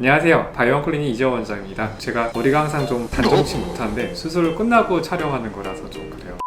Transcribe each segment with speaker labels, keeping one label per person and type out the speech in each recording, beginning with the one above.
Speaker 1: 안녕하세요. 바이오원 클리닉 이재원 원장입니다. 제가 머리가 항상 좀 단정치 못하는데 수술을 끝나고 촬영하는 거라서 좀 그래요.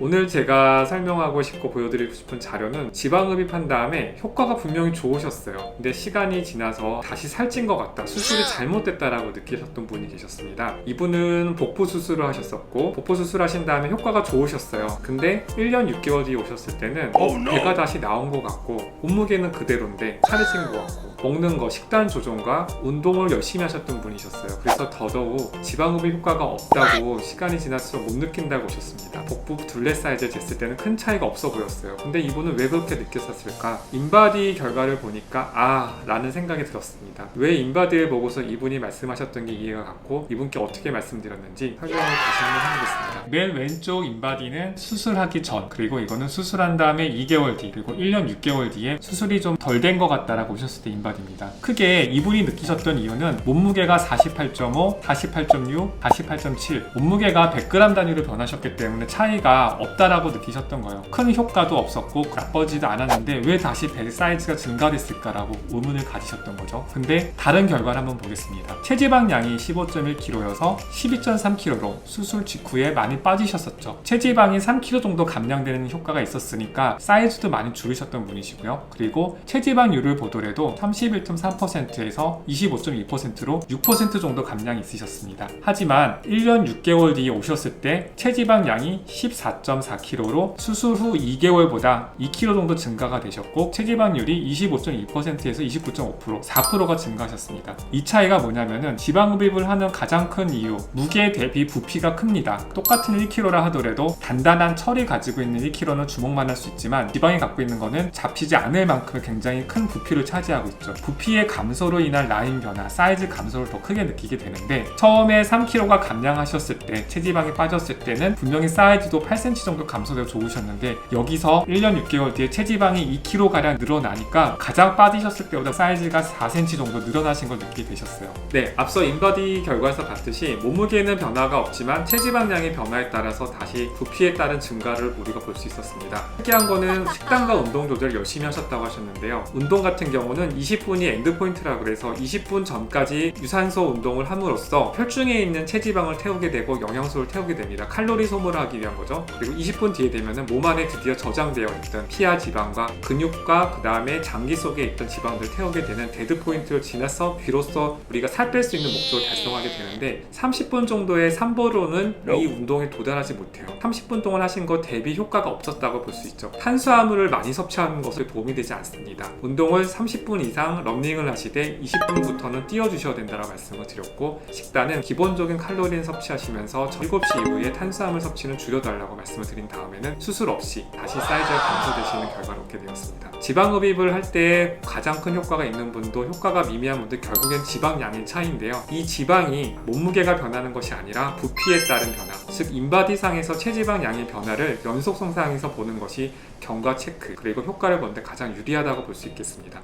Speaker 1: 오늘 제가 설명하고 싶고 보여드리고 싶은 자료는 지방흡입한 다음에 효과가 분명히 좋으셨어요. 근데 시간이 지나서 다시 살찐 것 같다, 수술이 잘못됐다라고 느끼셨던 분이 계셨습니다. 이분은 복부 수술을 하셨었고 복부 수술하신 다음에 효과가 좋으셨어요. 근데 1년 6개월 뒤에 오셨을 때는 배가 다시 나온 것 같고 몸무게는 그대로인데 살이 찐 것 같고 먹는 거, 식단 조정과 운동을 열심히 하셨던 분이셨어요. 그래서 더더욱 지방흡입 효과가 없다고 시간이 지날수록 못 느낀다고 오셨습니다. 복부 둘레 사이즈를 쟀을 때는 큰 차이가 없어 보였어요. 근데 이분은 왜 그렇게 느꼈었을까? 인바디 결과를 보니까 라는 생각이 들었습니다. 왜 인바디를 보고서 이분이 말씀하셨던 게 이해가 갔고 이분께 어떻게 말씀드렸는지 설명을 다시 한번 해보겠습니다. 맨 왼쪽 인바디는 수술하기 전, 그리고 이거는 수술한 다음에 2개월 뒤, 그리고 1년 6개월 뒤에 수술이 좀 덜 된 것 같다라고 오셨을 때 인바디입니다. 크게 이분이 느끼셨던 이유는 몸무게가 48.5, 48.6, 48.7 몸무게가 100g 단위로 변하셨기 때문에 차이가 없다라고 느끼셨던 거예요. 큰 효과도 없었고 나빠지도 않았는데 왜 다시 배 사이즈가 증가됐을까라고 의문을 가지셨던 거죠. 근데 다른 결과를 한번 보겠습니다. 체지방량이 15.1kg여서 12.3kg로 수술 직후에 많이 빠지셨었죠. 체지방이 3kg 정도 감량되는 효과가 있었으니까 사이즈도 많이 줄이셨던 분이시고요. 그리고 체지방률을 보더라도 31.3%에서 25.2%로 6% 정도 감량이 있으셨습니다. 하지만 1년 6개월 뒤에 오셨을 때 체지방량이 14.4kg로 수술 후 2개월보다 2kg 정도 증가가 되셨고 체지방률이 25.2%에서 29.5% 4%가 증가하셨습니다. 이 차이가 뭐냐면은 지방흡입을 하는 가장 큰 이유, 무게 대비 부피가 큽니다. 똑같은 1kg라 하더라도 단단한 철이 가지고 있는 1kg는 주먹만 할 수 있지만 지방이 갖고 있는 거는 잡히지 않을 만큼 굉장히 큰 부피를 차지하고 있죠. 부피의 감소로 인한 라인 변화, 사이즈 감소를 더 크게 느끼게 되는데 처음에 3kg가 감량하셨을 때 체지방이 빠졌을 때는 분명히 사이즈도 8cm 정도 감소되어 좋으셨는데 여기서 1년 6개월 뒤에 체지방이 2kg가량 늘어나니까 가장 빠지셨을 때보다 사이즈가 4cm 정도 늘어나신 걸 느끼게 되셨어요. 네, 앞서 인바디 결과에서 봤듯이 몸무게는 변화가 없지만 체지방량의 변화에 따라서 다시 부피에 따른 증가를 우리가 볼 수 있었습니다. 특이한 거는 식단과 운동 조절을 열심히 하셨다고 하셨는데요. 운동 같은 경우는 20분이 엔드포인트라고 해서 20분 전까지 유산소 운동을 함으로써 혈중에 있는 체지방을 태우게 되고 영양소를 태우게 됩니다. 칼로리 소모를 하기 위한 거죠. 그리고 20분 뒤에 되면은 몸 안에 드디어 저장되어 있던 피하 지방과 근육과 그 다음에 장기 속에 있던 지방들을 태우게 되는 데드 포인트를 지나서 비로소 우리가 살 뺄 수 있는 목적을 달성하게 되는데 30분 정도의 삼보로는 이 운동에 도달하지 못해요. 30분 동안 하신 것 대비 효과가 없었다고 볼 수 있죠. 탄수화물을 많이 섭취하는 것에 도움이 되지 않습니다. 운동을 30분 이상 러닝을 하시되 20분부터는 뛰어주셔야 된다고 말씀을 드렸고 식단은 기본적인 칼로리는 섭취하시면서 7시 이후에 탄수화물 섭취는 줄여달라고 말씀을 드린 다음에는 수술 없이 다시 사이즈가 감소되시는 결과를 얻게 되었습니다. 지방흡입을 할 때 가장 큰 효과가 있는 분도 효과가 미미한 분들 결국엔 지방량의 차이인데요. 이 지방이 몸무게가 변하는 것이 아니라 부피에 따른 변화, 즉 인바디상에서 체지방량의 변화를 연속 성상에서 보는 것이 경과 체크 그리고 효과를 보는데 가장 유리하다고 볼 수 있겠습니다.